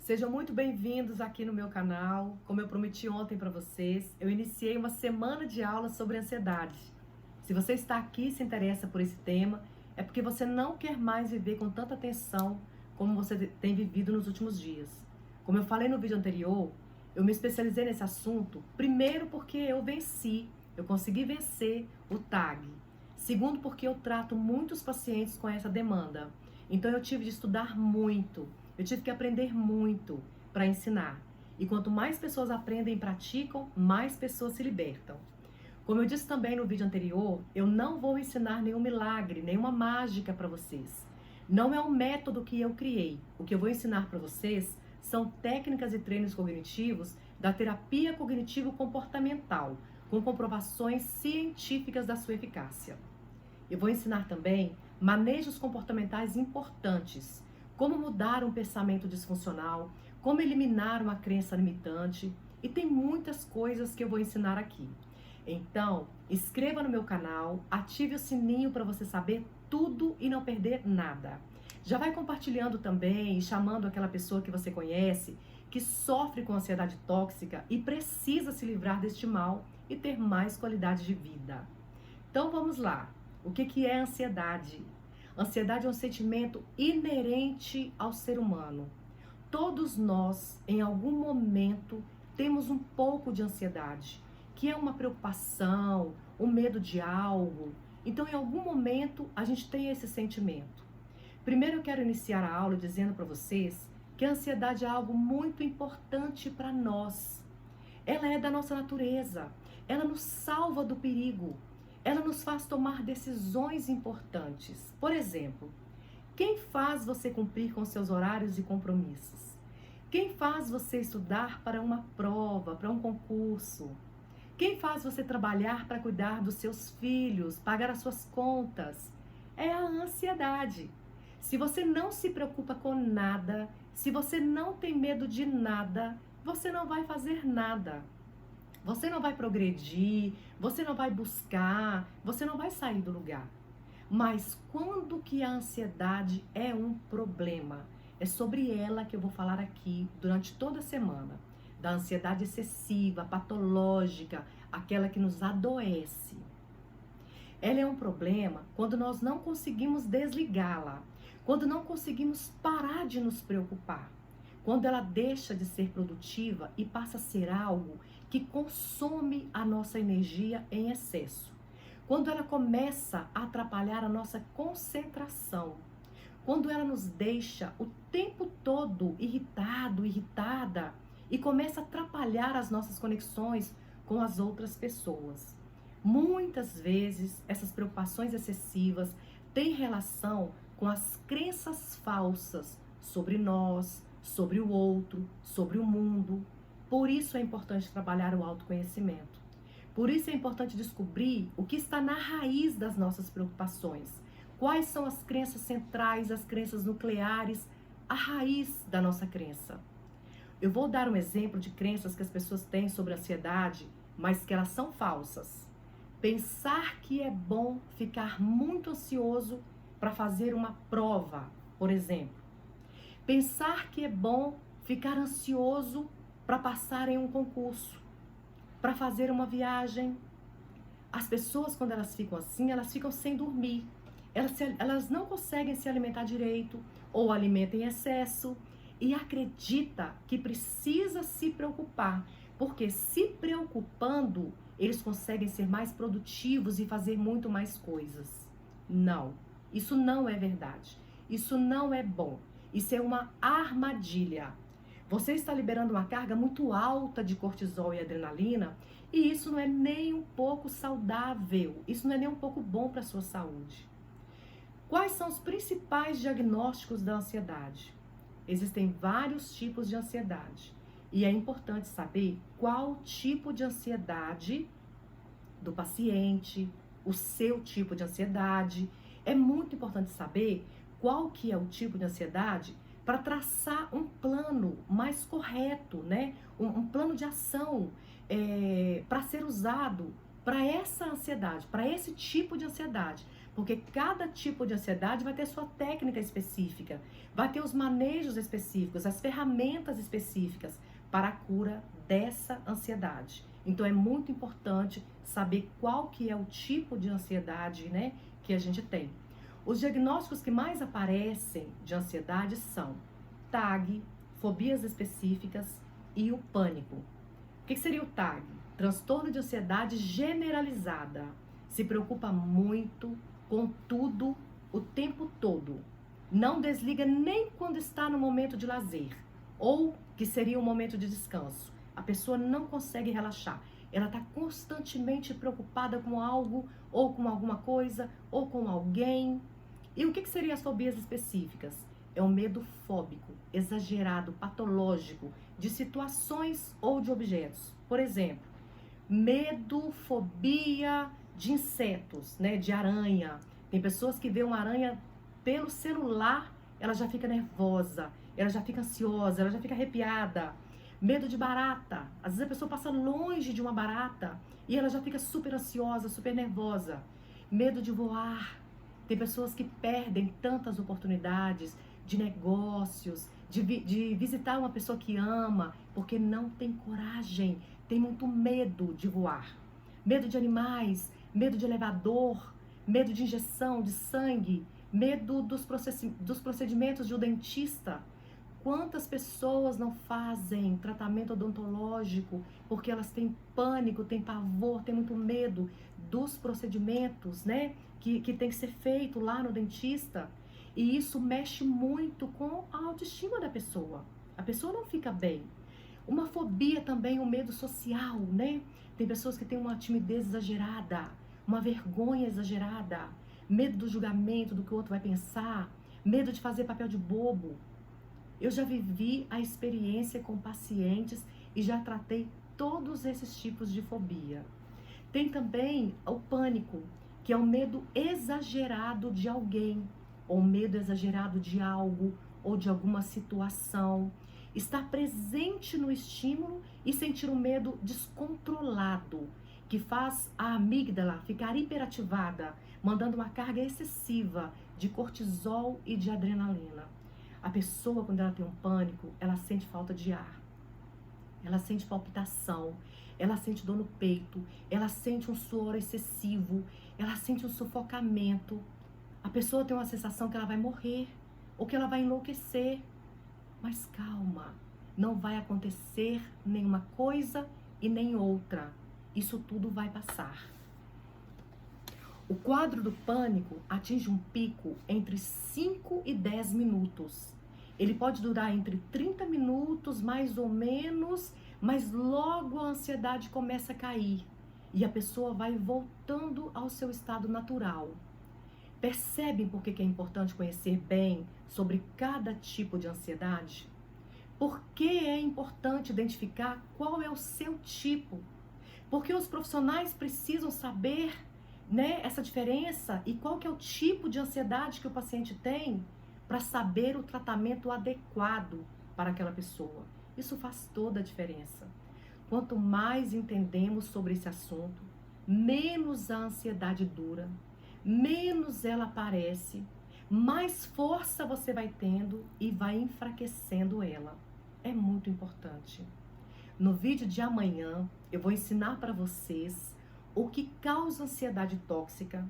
Sejam muito bem-vindos aqui no meu canal. Como eu prometi ontem para vocês, eu iniciei uma semana de aulas sobre ansiedade. Se você está aqui e se interessa por esse tema, é porque você não quer mais viver com tanta tensão como você tem vivido nos últimos dias. Como eu falei no vídeo anterior, eu me especializei nesse assunto, primeiro porque eu consegui vencer o TAG. Segundo, porque eu trato muitos pacientes com essa demanda. Então eu tive de estudar muito. Eu tive que aprender muito para ensinar. E quanto mais pessoas aprendem e praticam, mais pessoas se libertam. Como eu disse também no vídeo anterior, eu não vou ensinar nenhum milagre, nenhuma mágica para vocês. Não é um método que eu criei. O que eu vou ensinar para vocês são técnicas e treinos cognitivos da terapia cognitivo-comportamental, com comprovações científicas da sua eficácia. Eu vou ensinar também manejos comportamentais importantes, como mudar um pensamento disfuncional, como eliminar uma crença limitante, e tem muitas coisas que eu vou ensinar aqui. Então, inscreva no meu canal, ative o sininho para você saber tudo e não perder nada. Já vai compartilhando também e chamando aquela pessoa que você conhece, que sofre com ansiedade tóxica e precisa se livrar deste mal e ter mais qualidade de vida. Então vamos lá. O que é ansiedade? Ansiedade é um sentimento inerente ao ser humano. Todos nós, em algum momento, temos um pouco de ansiedade, que é uma preocupação, um medo de algo. Então, em algum momento, a gente tem esse sentimento. Primeiro, eu quero iniciar a aula dizendo para vocês que a ansiedade é algo muito importante para nós. Ela é da nossa natureza. Ela nos salva do perigo. Ela nos faz tomar decisões importantes. Por exemplo, quem faz você cumprir com seus horários e compromissos? Quem faz você estudar para uma prova, para um concurso? Quem faz você trabalhar para cuidar dos seus filhos, pagar as suas contas? É a ansiedade. Se você não se preocupa com nada, se você não tem medo de nada, você não vai fazer nada. Você não vai progredir, você não vai buscar, você não vai sair do lugar. Mas quando que a ansiedade é um problema? É sobre ela que eu vou falar aqui durante toda a semana. Da ansiedade excessiva, patológica, aquela que nos adoece. Ela é um problema quando nós não conseguimos desligá-la, quando não conseguimos parar de nos preocupar. Quando ela deixa de ser produtiva e passa a ser algo que consome a nossa energia em excesso. Quando ela começa a atrapalhar a nossa concentração. Quando ela nos deixa o tempo todo irritado, irritada e começa a atrapalhar as nossas conexões com as outras pessoas. Muitas vezes essas preocupações excessivas têm relação com as crenças falsas sobre nós, sobre o outro, sobre o mundo. Por isso é importante trabalhar o autoconhecimento. Por isso é importante descobrir o que está na raiz das nossas preocupações. Quais são as crenças centrais, as crenças nucleares, a raiz da nossa crença. Eu vou dar um exemplo de crenças que as pessoas têm sobre a ansiedade, mas que elas são falsas. Pensar que é bom ficar muito ansioso para fazer uma prova, por exemplo. Pensar que é bom ficar ansioso para passar em um concurso, para fazer uma viagem. As pessoas, quando elas ficam assim, elas ficam sem dormir. Elas não conseguem se alimentar direito ou alimentam em excesso e acredita que precisa se preocupar, porque se preocupando, eles conseguem ser mais produtivos e fazer muito mais coisas. Não, isso não é verdade. Isso não é bom. Isso é uma armadilha. Você está liberando uma carga muito alta de cortisol e adrenalina e isso não é nem um pouco saudável. Isso não é nem um pouco bom para a sua saúde. Quais são os principais diagnósticos da ansiedade? Existem vários tipos de ansiedade e é importante saber qual tipo de ansiedade do paciente, o seu tipo de ansiedade. É muito importante saber qual que é o tipo de ansiedade para traçar um plano mais correto, né? Um plano de ação para ser usado para essa ansiedade, para esse tipo de ansiedade. Porque cada tipo de ansiedade vai ter sua técnica específica, vai ter os manejos específicos, as ferramentas específicas para a cura dessa ansiedade. Então é muito importante saber qual que é o tipo de ansiedade, né, que a gente tem. Os diagnósticos que mais aparecem de ansiedade são TAG, fobias específicas e o pânico. O que seria o TAG? Transtorno de ansiedade generalizada. Se preocupa muito com tudo o tempo todo. Não desliga nem quando está no momento de lazer, ou que seria um momento de descanso. A pessoa não consegue relaxar. Ela está constantemente preocupada com algo, ou com alguma coisa, ou com alguém. E o que seriam as fobias específicas? É o medo fóbico, exagerado, patológico, de situações ou de objetos. Por exemplo, medo, fobia de insetos, né, de aranha. Tem pessoas que veem uma aranha pelo celular, ela já fica nervosa, ela já fica ansiosa, ela já fica arrepiada. Medo de barata. Às vezes a pessoa passa longe de uma barata e ela já fica super ansiosa, super nervosa. Medo de voar. Tem pessoas que perdem tantas oportunidades de negócios, de visitar uma pessoa que ama, porque não tem coragem, tem muito medo de voar. Medo de animais, medo de elevador, medo de injeção de sangue, medo dos procedimentos de um dentista. Quantas pessoas não fazem tratamento odontológico porque elas têm pânico, têm pavor, têm muito medo dos procedimentos, né? Que tem que ser feito lá no dentista. E isso mexe muito com a autoestima da pessoa. A pessoa não fica bem. Uma fobia também, um medo social, né? Tem pessoas que têm uma timidez exagerada, uma vergonha exagerada, medo do julgamento, do que o outro vai pensar, medo de fazer papel de bobo. Eu já vivi a experiência com pacientes e já tratei todos esses tipos de fobia. Tem também o pânico, que é o medo exagerado de alguém, ou medo exagerado de algo, ou de alguma situação. Estar presente no estímulo e sentir um medo descontrolado, que faz a amígdala ficar hiperativada, mandando uma carga excessiva de cortisol e de adrenalina. A pessoa, quando ela tem um pânico, ela sente falta de ar, ela sente palpitação, ela sente dor no peito, ela sente um suor excessivo, ela sente um sufocamento. A pessoa tem uma sensação que ela vai morrer ou que ela vai enlouquecer. Mas calma, não vai acontecer nenhuma coisa e nem outra. Isso tudo vai passar. O quadro do pânico atinge um pico entre 5 e 10 minutos. Ele pode durar entre 30 minutos, mais ou menos, mas logo a ansiedade começa a cair e a pessoa vai voltando ao seu estado natural. Percebem por que é importante conhecer bem sobre cada tipo de ansiedade? Por que é importante identificar qual é o seu tipo? Porque os profissionais precisam saber, né, essa diferença e qual que é o tipo de ansiedade que o paciente tem para saber o tratamento adequado para aquela pessoa. Isso faz toda a diferença. Quanto mais entendemos sobre esse assunto, menos a ansiedade dura, menos ela aparece, mais força você vai tendo e vai enfraquecendo ela. É muito importante. No vídeo de amanhã, eu vou ensinar para vocês o que causa ansiedade tóxica.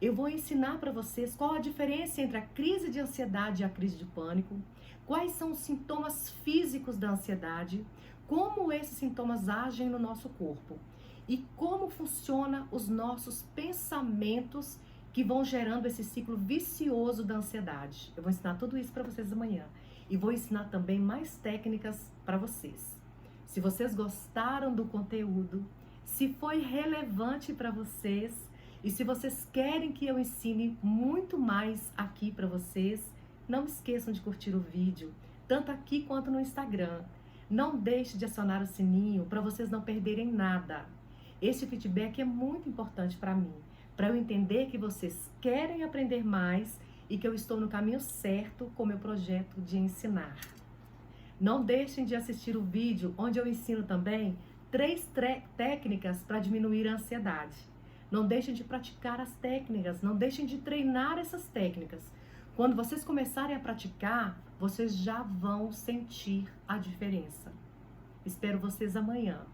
Eu vou ensinar para vocês qual a diferença entre a crise de ansiedade e a crise de pânico, quais são os sintomas físicos da ansiedade, como esses sintomas agem no nosso corpo e como funciona os nossos pensamentos que vão gerando esse ciclo vicioso da ansiedade. Eu vou ensinar tudo isso para vocês amanhã e vou ensinar também mais técnicas para vocês. Se vocês gostaram do conteúdo, se foi relevante para vocês e se vocês querem que eu ensine muito mais aqui para vocês, não esqueçam de curtir o vídeo, tanto aqui quanto no Instagram. Não deixe de acionar o sininho para vocês não perderem nada. Esse feedback é muito importante para mim, para eu entender que vocês querem aprender mais e que eu estou no caminho certo com o meu projeto de ensinar. Não deixem de assistir o vídeo onde eu ensino também 3 técnicas para diminuir a ansiedade. Não deixem de praticar as técnicas, não deixem de treinar essas técnicas. Quando vocês começarem a praticar, vocês já vão sentir a diferença. Espero vocês amanhã.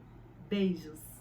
Beijos!